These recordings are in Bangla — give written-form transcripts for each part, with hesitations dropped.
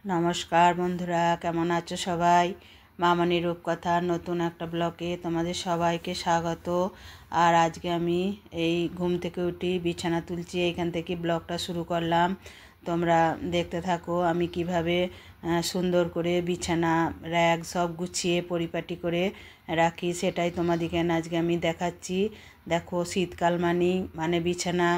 नमस्कार बंधुरा केमन आछो सबाई मामानी रूपकथा नतून एक ब्लगे तुम्हारे सबाइके स्वागत। और आज के आमी एई घुम थेके उठी बिछाना तुलछि एखान थेके ब्लगटा शुरू करलाम। तोमरा देखते थाको आमी किभाबे सुंदर करे बिछाना रैग सब गुछिए परिपाटी करे राखी सेटाई तोमादेरके आज के आमी देखाच्छि। देखो शीतकाल माने बिछाना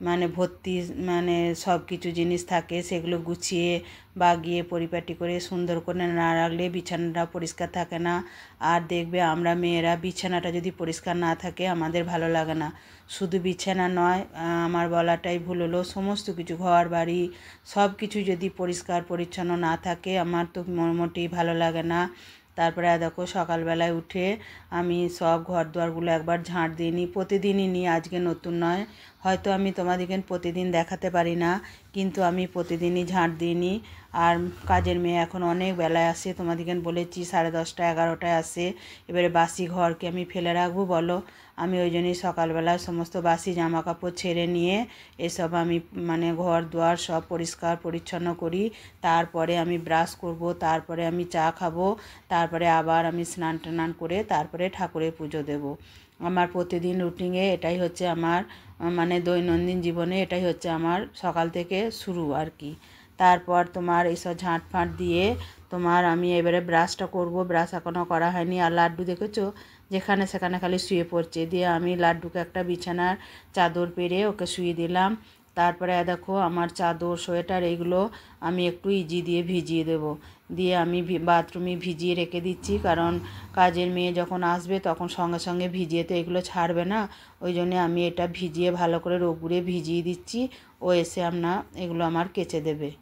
माने भर्ती माने सब किछु जिनिस थाके सेगुलो गुछिए बागिए परिपाटी करे सुंदर करे ना राखले बिछानाटा परिष्कार थाके ना। और देखबे आमरा मेयेरा बिछानाटा यदि परिष्कार ना थाके आमादेर भालो लागे ना। शुधु बिछाना नय आमार बलाटाई भूल हलो समस्त किछु घर बाड़ी सब किछु यदि परिष्कार परिच्छन्न ना थाके आमार तो मोटेई भालो लागे ना। तारपरे देखो सकाल बेलाय उठे आमी सब घर दुआरगुलो एकबार झाँट दिए निई। प्रतिदिनई निई आजके नतून नय, हयतो आमी तोमादेरके प्रतिदिन देखाते पारी ना किन्तु आमी प्रतिदिनई झाँट दिए निई। और काजेर मेये एखन अनेक बेलाय आसे तोमादेरके बोलेछि 10:30 11टाय आसे। एबारे बासी घरके आमी फेले राखबो बोलो, आमी ओई जोन्नोई सकाल बेला समस्त बासी जामा कापड़ छेड़े निये एसब आमी माने घर दुआर सब परिष्कार परिच्छन्न करी। तारपरे आमी ब्राश करब, तारपरे आमी चा खाबो, तारपरे आबार आमी स्नान टान करे तारपरे ठाकुरेर पुजो देब। आमार प्रतिदिन रुटिने एटाई होच्छे आमार माने दैनन्दिन जीवने एटाई होच्छे आमार सकाल थेके शुरू आर कि। तारपर तोमार एसब झाँट फाँट दिए तोमार आमी एबारे ब्राशटा करब, ब्राश एखोनो करा हयनि। और लाड्डू देखेछो जेखाने सेखाने खाली शुए पड़छे, दिए आमी लाड्डूके एकटा बिछानार चादर पेरे ओके शुए दिलाम। तारपरे देखो आमार चादर सोয়েটার एइगुलो आमी एकटू इजी दिए भिजिए देब, दिए आमी बाथरूमे भिजिए रेखे दिচ্ছি कारण काजेर मेये जखन आसबे तखन संगे संगे भिजिए तो एगुलो छाड़बे ना, ओई जोन्नो आमी एटा भिजिए भालो करे रोगुड़े भिजिए दिচ্ছি। ओ एसे आमना एगुलो आमार केचे देबे।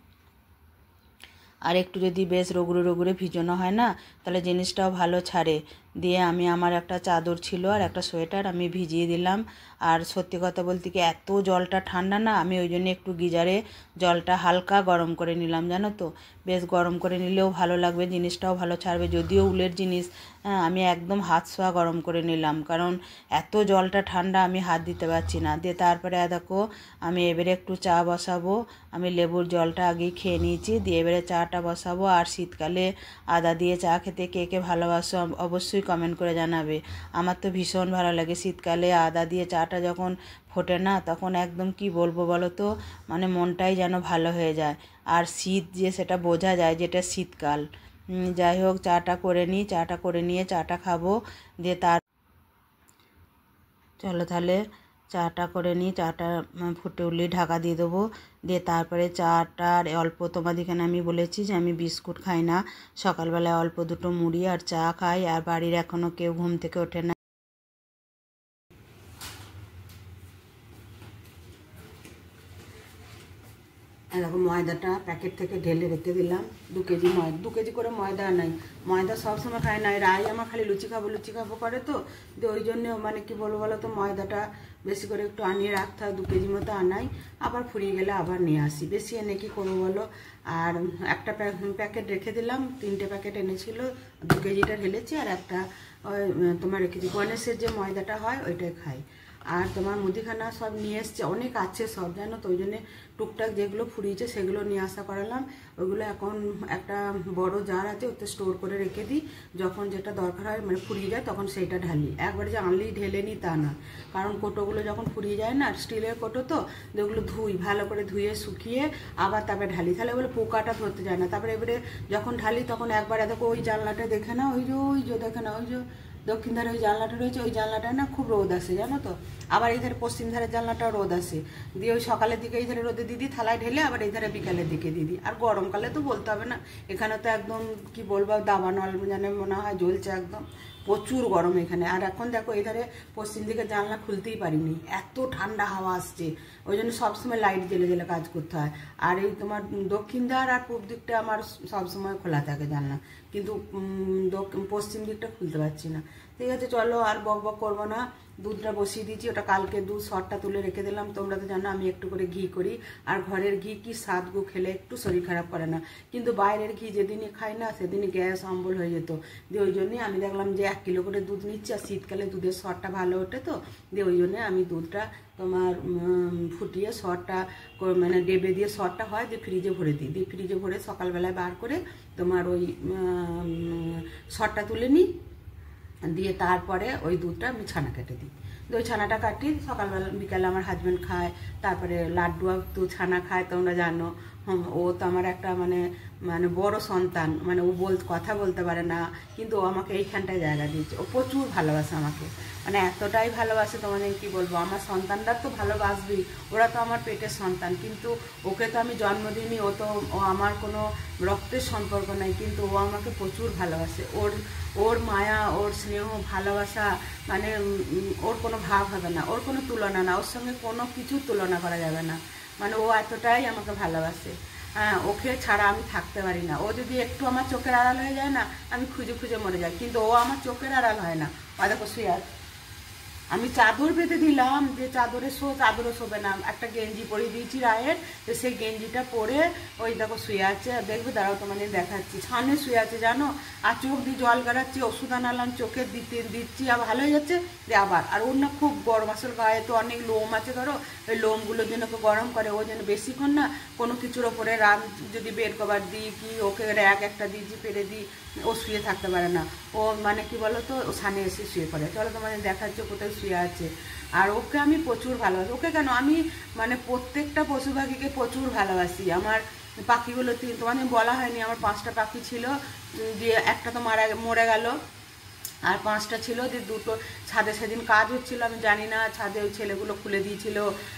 और एकटू यदि बेश रगुड़े रगुड़े भिजानो है ना ताहले जिनिसटाও भालो छाड़े। दिए आमी आमार एकटा चादर छिलो और एकटा सोয়েটার आमी भिजिए दिलाम। और सत्यि कथा बोलते कि एत जलटा ठंडा ना आमी ओई जोन्नो एकटू गिजारे जलटा हालका गरम करे निलाम जानो तो, बेश गरम करे निलेও भालो लागबे जिनिसटाও भालो छाड़बे। यदिও उलेर जिनिस आमी एकदम हाथ छोया गरम करे निलाम कारण एत जलटा ठंडा आमी हाथ दिते पारछि ना। दिए तारपरे देखो आमी एबारे एकटू चा बसाबो, आमी लेबुर जलटा आगेई खेये निয়েছি, दिए एबारे चाटा बसाबो। और शीतकाले आदा दिए चा खेते के के भालोबासो अवश्यई कमेंट करे जानाबे। आमार तो भीषण भालो लागे शीतकाले आदा दिए चाटा जखन फोटे ना तखन एकदम कि बोलबो बोलो तो माने मनटाई जेन भालो हये जाय। और शीत जे सेटा बोझा जाय जेटा शीतकाल। যাই হোক চাটা করে নিই, চাটা করে নিয়ে চাটা খাবো। দিয়ে তার চলো তাহলে চাটা করে নিই, চাটা ফুটে উঠলেই ঢাকা দিয়ে দেবো। দিয়ে তারপরে চাটার অল্প তোমাদেরকে আমি বলেছি যে আমি বিস্কুট খাই না, সকালবেলায় অল্প দুটো মুড়ি আর চা খাই। আর বাড়ির এখনও কেউ ঘুম থেকে ওঠে না। এরকম ময়দাটা প্যাকেট থেকে ঢেলে রেখে দিলাম। 2 কেজি ময়দা, 2 কেজি করে ময়দা নাই, ময়দা সবসময় খাই না। রাই আমার খালি লুচি খাবো করে তো, ওই জন্য মানে কি বলবো বলো তো ময়দাটা বেশি করে একটু আনিয়ে রাখতে হয়। 2 কেজি মতো আনাই, আবার ফুরিয়ে গেলে আবার নিয়ে আসি। বেশি এনে কি করবো বলো। আর একটা প্যাকেট রেখে দিলাম, 3টে প্যাকেট এনেছিল, 2 কেজিটা ঢেলেছি। আর একটা তোমার রেখেছি গণেশের যে ময়দাটা হয় ওইটাই খাই। আর তোমার মুদিখানা সব নিয়ে এসছে, অনেক আছে সব জানো তো, ওই জন্যে টুকটাক যেগুলো ফুরিয়েছে সেগুলো নিয়ে আসা করালাম। ওইগুলো এখন একটা বড় জার আছে ওতে স্টোর করে রেখে দিই, যখন যেটা দরকার হয় মানে ফুরিয়ে যায় তখন সেইটা ঢালি। একবারে যে আনলেই ঢেলে নিই তা না, কারণ কোটোগুলো যখন ফুরিয়ে যায় না, স্টিলের কোটো তো, ওগুলো ধুই ভালো করে ধুয়ে শুকিয়ে আবার তারপরে ঢালি, তাহলে বলে পোকাটা ধরতে যায় না। তারপরে এবারে যখন ঢালি তখন একবার দেখো ওই জানলাটা দেখে না, ওই যে দেখে না, ওই যে দক্ষিণ ধারে ওই জানলাটা রয়েছে, ওই জানলাটায় না খুব রোদ আসে জানো তো। আবার এই ধারে পশ্চিম ধারের জানলাটাও রোদ আসে। দিয়ে ওই সকালের দিকে এই ধারে রোদে দিদি থালায় ঢেলে, আবার এই ধারে বিকালের দিকে দিদি। আর গরমকালে তো বলতে হবে না, এখানে তো একদম কি বলবো দাবানল জানে মনে হয় জ্বলছে একদম, প্রচুর গরম এখানে। আর এখন দেখো এই ধারে পশ্চিম দিকে জানলা খুলতেই পারিনি, এত ঠান্ডা হাওয়া আসছে। ওই জন্য সবসময় লাইট জ্বেলে জ্বেলে কাজ করতে হয়। আর এই তোমার দক্ষিণ ধার আর পূব দিকটা আমার সবসময় খোলা থাকে জানলা, কিন্তু পশ্চিম দিকটা খুলতে পারছি না। ঠিক আছে, চলো আর বক বক করবো না। দুধটা বসিয়ে দিয়েছি, ওটা কালকে দুধ শরটা তুলে রেখে দিলাম। তোমরা তো জানো আমি একটু করে ঘি করি, আর ঘরের ঘি কি স্বাদ গো, খেলে একটু শরীর খারাপ করে না। কিন্তু বাইরের ঘি যেদিনই খাই না সেদিনই গ্যাস অম্বল হয়ে যেত। দিয়ে ওই জন্যই আমি দেখলাম যে 1 কিলো করে দুধ নিচ্ছি, আর শীতকালে দুধের শরটা ভালো ওঠে তো। দিয়ে ওই জন্যে আমি দুধটা তোমার ফুটিয়ে শরটা মানে ডেবে দিয়ে শরটা হয়, দিয়ে ফ্রিজে ভরে দিই। দিয়ে ফ্রিজে ভরে সকালবেলায় বার করে তোমার ওই শরটা তুলে নিই। দিয়ে তারপরে ওই দুধটা আমি ছানা কেটে দিই। ওই ছানাটা কাটি সকালবেলা, বিকালে আমার হাজব্যান্ড খায়। তারপরে লাড্ডুয়া তো ছানা খায়, তোমরা জানো। ও তো আমার একটা মানে মানে বড় সন্তান, মানে ও কথা বলতে পারে না, কিন্তু ও আমাকে এইখানটায় জায়গা দিয়েছে। ও প্রচুর ভালোবাসে আমাকে, মানে এতটাই ভালোবাসে তোমাদের কি বলবো। আমার সন্তানরা তো ভালোবাসবেই, ওরা তো আমার পেটের সন্তান, কিন্তু ওকে তো আমি জন্ম দিইনি। ও আমার কোনো রক্তের সম্পর্ক নাই, কিন্তু ও আমাকে প্রচুর ভালোবাসে। ওর মায়া, ওর স্নেহ, ভালোবাসা, মানে ওর কোনো ভাব হবে না, ওর কোনো তুলনা না, ওর সঙ্গে কোনো কিছু তুলনা করা যাবে না। মানে ও এতটাই আমাকে ভালোবাসে। হ্যাঁ, ওকে ছাড়া আমি থাকতে পারি না। ও যদি একটু আমার চোখের আড়াল হয়ে যায় না, আমি খুঁজে খুঁজে মরে যাই, কিন্তু ও আমার চোখের আড়াল হয় না। দেখো শুয়ে আছে, আমি চাদর বেঁধে দিলাম যে চাদরও শোবে না, একটা গেঞ্জি পরিয়ে দিয়েছি রায়ের, তো সেই গেঞ্জিটা পরে ওই দেখো শুয়ে আছে। দেখবে দাঁড়াও তোমাদের দেখাচ্ছি, ছানে শুয়ে আছে জানো। আর চোখ দিয়ে জল গাড়াচ্ছি, ওষুধ আনালাম চোখে দিচ্ছি, আর ভালো হয়ে যাচ্ছে। দিয়ে আবার, আর ওর না খুব গরম, আসল গায়ে তো অনেক লোম আছে ধরো, ওই লোমগুলোর জন্য ওকে গরম করে। ও যেন বেশিক্ষণ না কোনো কিছুর ওপরে যদি বেড কভার দিই কি ওকে র্যাক একটা দিয়েছি পেরে দিই, ও শুয়ে থাকতে পারে না। ও মানে কি বলো তো, ও ছানে এসে শুয়ে পড়ে। চলো তোমাদের দেখাচ্ছে কোথায় শুয়ে আছে। আর ওকে আমি প্রচুর ভালোবাসি। ওকে কেন, আমি মানে প্রত্যেকটা পশু পাখিকে প্রচুর ভালোবাসি। আমার পাখিগুলো তোমাদের বলা হয়নি, আমার 5টা পাখি ছিল, দিয়ে একটা তো মরে গেল, আর 5টা ছিল। যে দুটো ছাদে সেদিন কাজ হচ্ছিল, আমি জানি না ছাদে ওই ছেলেগুলো খুলে দিয়েছিল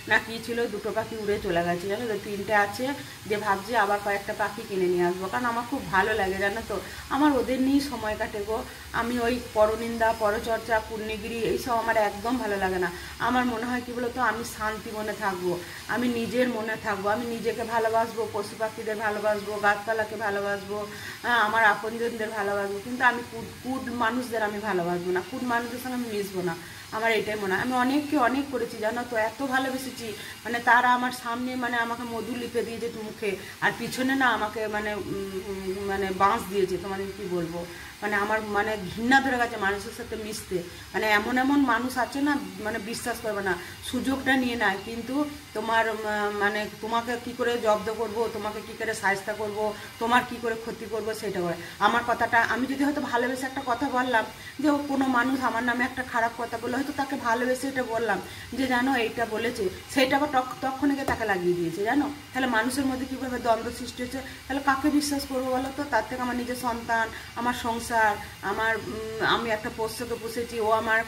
না কি ছিল, দুটো পাখি উড়ে চলে গেছে জানো তো। 3টে আছে, যে ভাবছি আবার কয়েকটা পাখি কিনে নিয়ে আসবো, কারণ আমার খুব ভালো লাগে জানো তো। আমার ওদের নিয়েই সময় কাটে গো। আমি ওই পরনিন্দা, পরচর্চা, কুর্নিগিরি এইসব আমার একদম ভালো লাগে না। আমার মনে হয় কি বলতো, আমি শান্তি মনে থাকবো, আমি নিজের মনে থাকবো, আমি নিজেকে ভালোবাসবো, পশু পাখিদের ভালোবাসবো, গাছপালাকে ভালোবাসবো, আমার আপনজনদের ভালোবাসবো, কিন্তু আমি কুড মানুষদের আমি ভালোবাসবো না, কুড মানুষদের সঙ্গে আমি মিশবো না। আমার এটাই মনে হয়। আমি অনেককে অনেক করেছি জানো তো, এত ভালোবেসেছি, মানে তারা আমার সামনে মানে আমাকে মধু লিপে দিয়েছে মুখে, আর পিছনে না আমাকে মানে মানে বাঁশ দিয়েছে। তোমাদের কি বলবো, মানে আমার মানে ঘৃণা ধরে গেছে মানুষের সাথে মিশতে। মানে এমন এমন মানুষ আছে না, মানে বিশ্বাস করবে না, সুযোগটা নিয়ে নেয়, কিন্তু তোমার মানে তোমাকে কি করে জব্দ করব, তোমাকে কি করে সাহায্য করব, তোমার কি করে ক্ষতি করব সেটা করে। আমার কথাটা আমি যদি হয়তো ভালোবেসে একটা কথা বললাম, যে কোনো মানুষ আমার নামে একটা খারাপ কথা বললে, হয়তো তাকে ভালোবেসে এটা বললাম যে জানো এইটা বলেছে, সেইটা আবার তখনই তাকে লাগিয়ে দিয়েছে জানো। তাহলে মানুষের মধ্যে কীভাবে দ্বন্দ্ব সৃষ্টি হচ্ছে, তাহলে কাকে বিশ্বাস করবো বলো তো। তার থেকে আমার নিজের সন্তান, আমার সংসার, আমার আমি একটা পোষ্যকে পুষেছি, ও আমার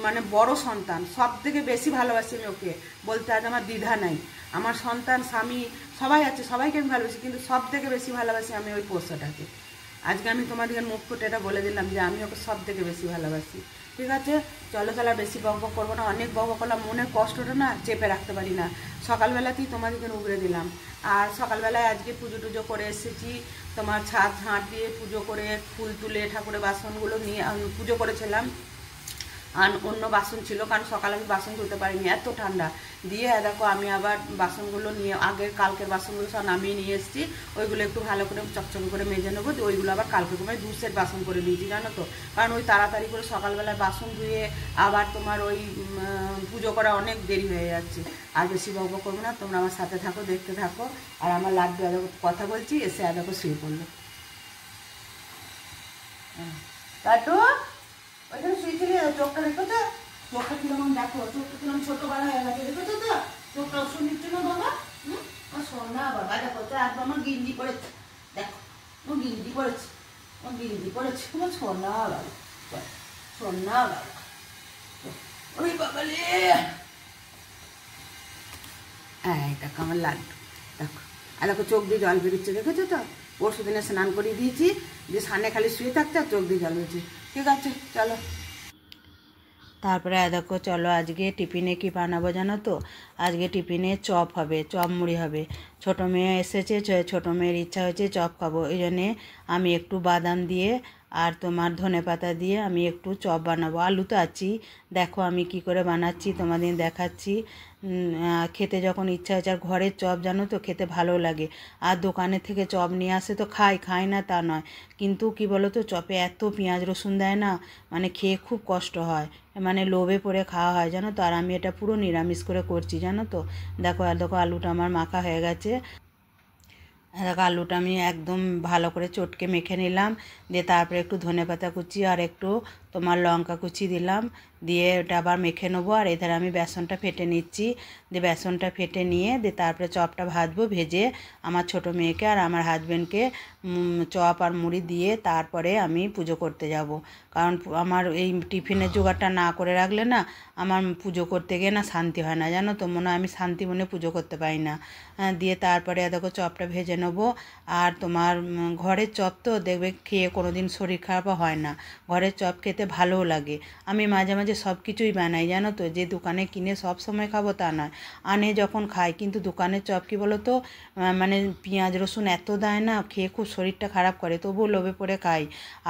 মানে বড় সন্তান, সব থেকে বেশি ভালোবাসি আমি ওকে, বলতে আজ আমার দ্বিধা নাই। আমার সন্তান, স্বামী সবাই আছে, সবাইকে আমি ভালোবাসি, কিন্তু সব থেকে বেশি ভালোবাসি আমি ওই পোষ্যটাকে। আজকে আমি তোমাদের মুখ ফুটে এটা বলে দিলাম যে আমি ওকে সব থেকে বেশি ভালোবাসি। ঠিক আছে, চলো তাহলে বেশি বক বক করবো না। অনেক বক বক করলাম, মনের কষ্টটা না চেপে রাখতে পারি না। সকালবেলাতেই তোমাদেরকে উগড়ে দিলাম। আর সকালবেলায় আজকে পুজো টুজো করে এসেছি, তোমার ছাদ ঝাঁট দিয়ে পুজো করে ফুল তুলে ঠাকুরের বাসনগুলো নিয়ে পুজো করেছিলাম। আর অন্য বাসন ছিল, কারণ সকালে আমি বাসন ধুতে পারিনি, এত ঠান্ডা। দিয়ে দেখো আমি আবার বাসনগুলো নিয়ে কালকের বাসনগুলো সব নামিয়ে নিয়ে এসেছি। ওইগুলো একটু ভালো করে চকচক করে মেজে নেবো, ওইগুলো আবার কালকে তোমার 2 সেট বাসন করে দিয়েছি জানো তো। কারণ ওই তাড়াতাড়ি করে সকালবেলায় বাসন ধুয়ে আবার তোমার ওই পুজো করা অনেক দেরি হয়ে যাচ্ছে। আর বেশি বকবক করবো না, তোমরা আমার সাথে থাকো, দেখতে থাকো। আর আমার লাড্ডু কথা বলছি, এসে দেখো শুয়ে পড়লো। লাড্ডু ওইখানে শুয়েছিলি, চোখটা দেখো তো, চোখটা কিরকম দেখো, চোখটা কিরকম ছোটো বড় হয়ে গেছে, দেখেছো তো চোখটা, ওষুধ নিচ্ছে না বাবা। আমার সোনা বাবা, দেখো তো একদম আমার গিঞ্জি পড়েছে, দেখো ও গিঞ্জি পড়েছে, ও গিঞ্জি পড়েছে, আমার সোনা বাবা, সোনা বাবা, ওই বাবা রে। হ্যাঁ দেখো আমার লাড্ডু, দেখো আর দেখো চোখ দিয়ে জল বেরোচ্ছে, দেখেছো তো। পরশু দিনে স্নান করিয়ে দিয়েছি, যে সামনে খালি শুয়ে থাকতে আর চোখ দিয়ে জল বেরোচ্ছে। ঠিক আছে চলো। তারপরে দেখো চলো আজকে টিফিনে কি বানাবো জানো তো। আজকে টিফিনে চপ হবে, চপ মুড়ি হবে। ছোটো মেয়ে এসেছে, ছোটো মেয়ের ইচ্ছা হয়েছে চপ খাবো, এই জন্যে আমি একটু বাদাম দিয়ে আর তোমার ধনেপাতা দিয়ে আমি একটু চপ বানাবো। আলু তো আছেই, দেখো আমি কি করে বানাচ্ছি তোমাদের দেখাচ্ছি। খেতে যখন ইচ্ছা হয়েছে, আর ঘরের চপ জানো তো খেতে ভালো লাগে। আর দোকানের থেকে চপ নিয়ে আসে তো খাই না তা নয়, কিন্তু কি বলো তো চপে এত পেঁয়াজ রসুন দেয় না, মানে খেয়ে খুব কষ্ট হয়, মানে লোভে পড়ে খাওয়া হয় জানো তো। আর আমি এটা পুরো নিরামিষ করে করছি জানো তো। দেখো আলুটা আমার মাখা হয়ে গেছে। দেখো আলুটা আমি একদম ভালো করে চটকে মেখে নিলাম, দিয়ে তারপরে একটু ধনেপাতা কুচি আর একটু তোমার লঙ্কা কুচি দিলাম, দিয়ে ওটা আবার মেখে নেবো। আর এধার আমি বেসনটা ফেটে নিচ্ছি, দিয়ে বেসনটা ফেটে নিয়ে দিয়ে তারপরে চপটা ভাজবো। ভেজে আমার ছোটো মেয়েকে আর আমার হাজব্যান্ডকে চপ আর মুড়ি দিয়ে তারপরে আমি পুজো করতে যাব। কারণ আমার এই টিফিনের জোগাড়টা না করে রাখলে না আমার পুজো করতে গিয়ে না শান্তি হয় না জানো তো, মনে হয় আমি শান্তি মনে পুজো করতে পারি না। দিয়ে তারপরে দেখো চপটা ভেজে নেবো। আর তোমার ঘরের চপ তো দেখবে খেয়ে কোনো দিন শরীর খারাপও হয় না, ঘরের চপ খেতে ভালোও লাগে। আমি মাঝে মাঝে সব কিছুই বানাই জানো তো, যে দোকানে কিনে সব সময় খাবো তা নয়, আনে যখন খাই। কিন্তু দোকানের চপ কী বলো তো, মানে পেঁয়াজ রসুন এত দেয় না, খেয়ে খুব শরীরটা খারাপ করে, তবুও লোভে পড়ে খাই।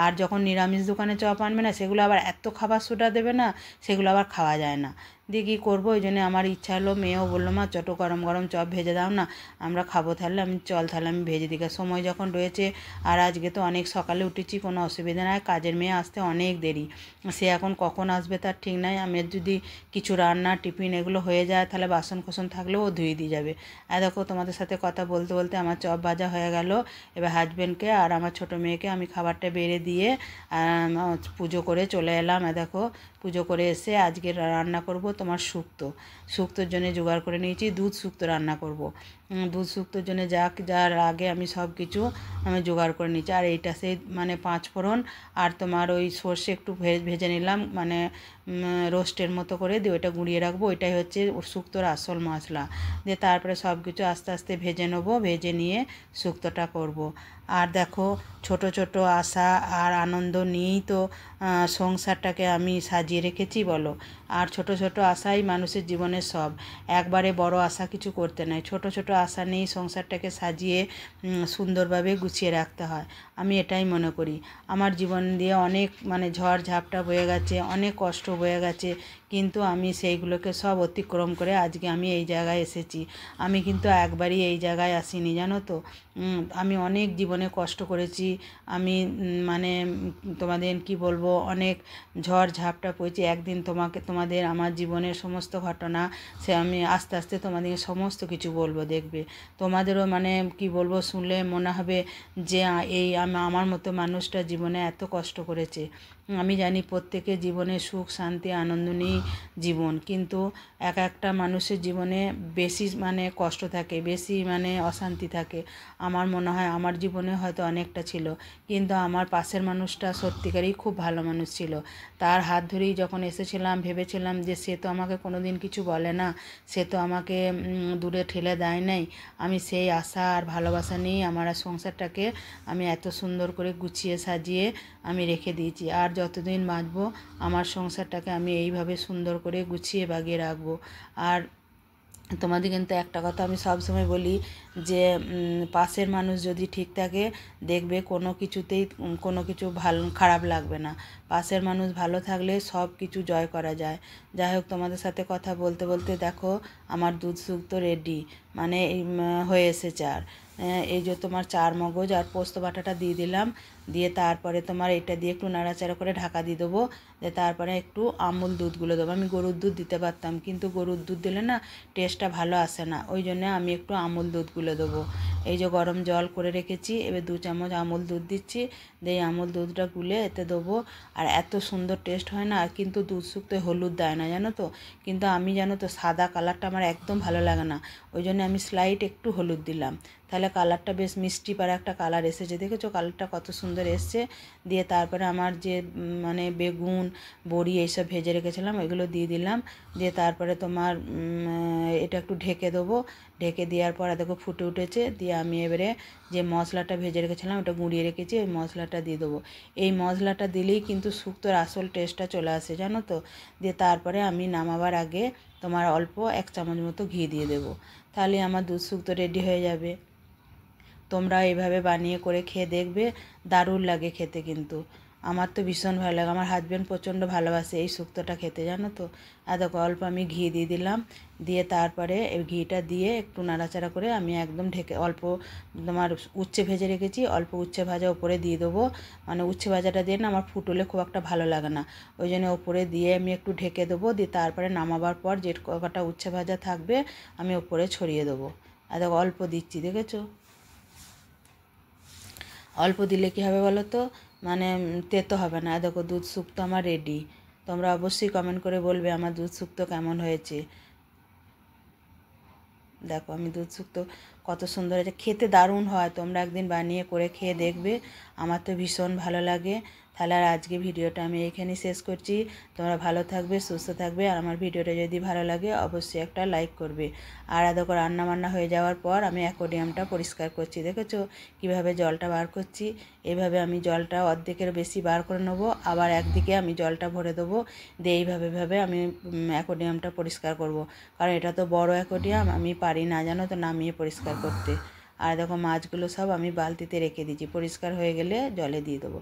আর যখন নিরামিষ দোকানে চপ আনবে না, সেগুলো আবার এত খাবার সোডা দেবে না, সেগুলো আবার খাওয়া যায় না। দিয়ে কী করবো, ওই জন্য আমার ইচ্ছা হলো, মেয়েও বললো মা চটো গরম গরম চপ ভেজে দাও না, আমরা খাবো। তাহলে আমি তাহলে আমি ভেজে দিই, সময় যখন রয়েছে। আর আজকে তো অনেক সকালে উঠেছি, কোনো অসুবিধা নাই, কাজের মেয়ে আসতে অনেক দেরি, সে এখন কখন আসবে তার ঠিক নাই। আমি যদি কিছু রান্না টিফিন এগুলো হয়ে যায়, তাহলে বাসন কোসন থাকলেও ও ধুয়ে দিয়ে যাবে। আর দেখো তোমাদের সাথে কথা বলতে বলতে আমার চপ ভাজা হয়ে গেল। এবার হাজব্যান্ডকে আর আমার ছোটো মেয়েকে আমি খাবারটা বেড়ে দিয়ে পুজো করে চলে এলাম। দেখো পুজো করে এসে আজকে রান্না করব তোমার শুক্তোর জন্য জোগাড় করে নিয়েছি, দুধ শুক্তো রান্না করব। দুধ শুক্তোর জন্য যার আগে আমি সব কিছু আমি জোগাড় করে নিয়েছি। আর এইটা সেই মানে 5 ফোড়ন আর তোমার ওই সর্ষে একটু ভেজে নিলাম, মানে রোস্টের মতো করে দিয়ে ওইটা গুঁড়িয়ে রাখবো, ওইটাই হচ্ছে ওর শুক্তোর আসল মশলা। দিয়ে তারপরে সব কিছু আস্তে আস্তে ভেজে নেবো, ভেজে নিয়ে শুক্তোটা করব। আর দেখো ছোট ছোট আশা আর আনন্দ নিয়েই তো সংসারটাকে আমি সাজিয়ে রেখেছি বলো। আর ছোট ছোট আশাই মানুষের জীবনের সব, একবারে বড় আশা কিছু করতে নাই, ছোট ছোট আশা নিয়েই সংসারটাকে সাজিয়ে সুন্দরভাবে গুছিয়ে রাখতে হয়, আমি এটাই মনে করি। আমার জীবন দিয়ে অনেক মানে ঝড় ঝাপটা বয়ে গেছে, অনেক কষ্ট বয়ে গেছে, কিন্তু আমি সেইগুলোকে সব অতিক্রম করে আজকে আমি এই জায়গায় এসেছি। আমি কিন্তু একবারই এই জায়গায় আসিনি জানো তো, আমি অনেক জীবনে কষ্ট করেছি। আমি মানে তোমাদের কি বলবো, অনেক ঝড় ঝাপটা পড়েছি। একদিন তোমাদের আমার জীবনের সমস্ত ঘটনা সে আমি আস্তে আস্তে তোমাদের সমস্ত কিছু বলবো, দেখবে তোমাদেরও মানে কি বলবো, শুনলে মনে হবে যে এই আমার মতো মানুষটা জীবনে এত কষ্ট করেছে। আমি জানি প্রত্যেকের জীবনে সুখ শান্তি আনন্দ নিয়েই জীবন, কিন্তু একটা মানুষের জীবনে বেশি মানে কষ্ট থাকে, বেশি মানে অশান্তি থাকে। আমার মনে হয় আমার জীবনে হয়তো অনেকটা ছিল, কিন্তু আমার পাশের মানুষটা সত্যিকারই খুব ভালো মানুষ ছিল। তার হাত ধরেই যখন এসেছিলাম, ভেবেছিলাম যে সে তো আমাকে কোনো দিন কিছু বলে না, সে তো আমাকে দূরে ঠেলে দেয় নাই। আমি সেই আশা আর ভালোবাসা নিয়েই আমার সংসারটাকে আমি এত সুন্দর করে গুছিয়ে সাজিয়ে আমি রেখে দিয়েছি। আর যতদিন বাঁচবো আমার সংসারটাকে আমি এইভাবে সুন্দর করে গুছিয়ে বাগিয়ে রাখবো। আর তোমাদের কিন্তু একটা কথা আমি সবসময় বলি যে পাশের মানুষ যদি ঠিক থাকে, দেখবে কোনো কিছুতেই কোনো কিছু ভালো খারাপ লাগবে না। পাশের মানুষ ভালো থাকলে সব কিছু জয় করা যায়। যাই হোক, তোমাদের সাথে কথা বলতে বলতে দেখো আমার দুধ শুক্তো রেডি, মানে হয়ে এসেছে। আর এই যে তোমার চার মগজ আর পোস্ত বাটাটা দিয়ে দিলাম, দিয়ে তারপরে তোমার এটা দিয়ে একটু নাড়াচাড়া করে ঢাকা দিয়ে দেবো। তারপরে একটু আমুল দুধগুলো দেবো। আমি গরুর দুধ দিতে পারতাম, কিন্তু গরুর দুধ দিলে না টেস্টটা ভালো আসে না, ওই জন্য আমি একটু আমুল দুধগুলো দেবো। এই যে গরম জল করে রেখেছি, এবার 2 চামচ আমুল দুধ দিচ্ছি, দিয়ে আমুল দুধটা গুলে এতে দেবো। আর এত সুন্দর টেস্ট হয় না। আর কিন্তু দুধ শুক্তোয় হলুদ দেয় না জানো তো, কিন্তু আমি জানো তো সাদা কালারটা আমার একদম ভালো লাগে না, ওই জন্য আমি স্লাইট একটু হলুদ দিলাম, তাহলে কালারটা বেশ মিষ্টি পারা একটা কালার এসেছে। দেখেছো কালারটা কত সুন্দর এসছে। দিয়ে তারপরে আমার যে মানে বেগুন বড়ি এইসব ভেজে রেখেছিলাম এগুলো দিয়ে দিলাম, দিয়ে তারপরে তোমার এটা একটু ঢেকে দেবো। ঢেকে দেওয়ার পর দেখো ফুটে উঠেছে, দিয়ে আমি এবারে যে মশলাটা ভেজে রেখেছিলাম ওটা গুঁড়িয়ে রেখেছি, ওই মশলাটা দিয়ে দেবো। এই মশলাটা দিলেই কিন্তু শুক্তোর আসল টেস্টটা চলে আসে জানো তো। দিয়ে তারপরে আমি নামাবার আগে তোমার অল্প 1 চামচ মতো ঘি দিয়ে দেবো, তাহলে আমার দুধ শুক্তো রেডি হয়ে যাবে। তোমরা এইভাবে বানিয়ে করে খেয়ে দেখবে, দারুণ লাগে খেতে। কিন্তু আমার তো ভীষণ ভালো লাগে, আমার হাজব্যান্ড প্রচণ্ড ভালোবাসে এই শুক্তোটা খেতে, জানো তো। আর দেখো অল্প আমি ঘি দিয়ে দিলাম, দিয়ে তারপরে এই ঘিটা দিয়ে একটু নাড়াচাড়া করে আমি একদম ঢেকে অল্প তোমার উচ্ছে ভেজে রেখেছি, অল্প উচ্ছে ভাজা ওপরে দিয়ে দেবো। মানে উচ্ছে ভাজাটা দিয়ে না আমার ফুটলে খুব একটা ভালো লাগে না, ওই জন্য ওপরে দিয়ে আমি একটু ঢেকে দেবো, দিয়ে তারপরে নামাবার পর যে কটা উচ্ছে ভাজা থাকবে আমি ওপরে ছড়িয়ে দেবো। আর দেখো অল্প দিচ্ছি, দেখেছো। অল্প দিলে কী হবে বলো তো, মানে তেতো হবে না। দেখো দুধ শুক্তো আমার রেডি। তোমরা অবশ্যই কমেন্ট করে বলবে আমার দুধ শুক্তো কেমন হয়েছে। দেখো আমি দুধ শুক্তো কত সুন্দর হয়েছে, খেতে দারুণ হয়। তোমরা একদিন বানিয়ে করে খেয়ে দেখবে, আমার তো ভীষণ ভালো লাগে। তাহলে আর আজকে ভিডিওটা আমি এখানেই শেষ করছি। তোমরা ভালো থাকবে, সুস্থ থাকবে, আর আমার ভিডিওটা যদি ভালো লাগে অবশ্যই একটা লাইক করবে। আর দেখো রান্না বান্না হয়ে যাওয়ার পর আমি অ্যাকোয়ারিয়ামটা পরিষ্কার করছি, দেখেছো কীভাবে জলটা বার করছি। এভাবে আমি জলটা অর্ধেকের বেশি বার করে নেবো, আবার একদিকে আমি জলটা ভরে দেবো, দিয়ে এইভাবে আমি অ্যাকোয়ারিয়ামটা পরিষ্কার করব। কারণ এটা তো বড় অ্যাকোয়ারিয়াম, আমি পারি না জানো তো নামিয়ে পরিষ্কার করতে। আর দেখো মাছগুলো সব আমি বালতিতে রেখে দিয়েছি, পরিষ্কার হয়ে গেলে জলে দিয়ে দেবো।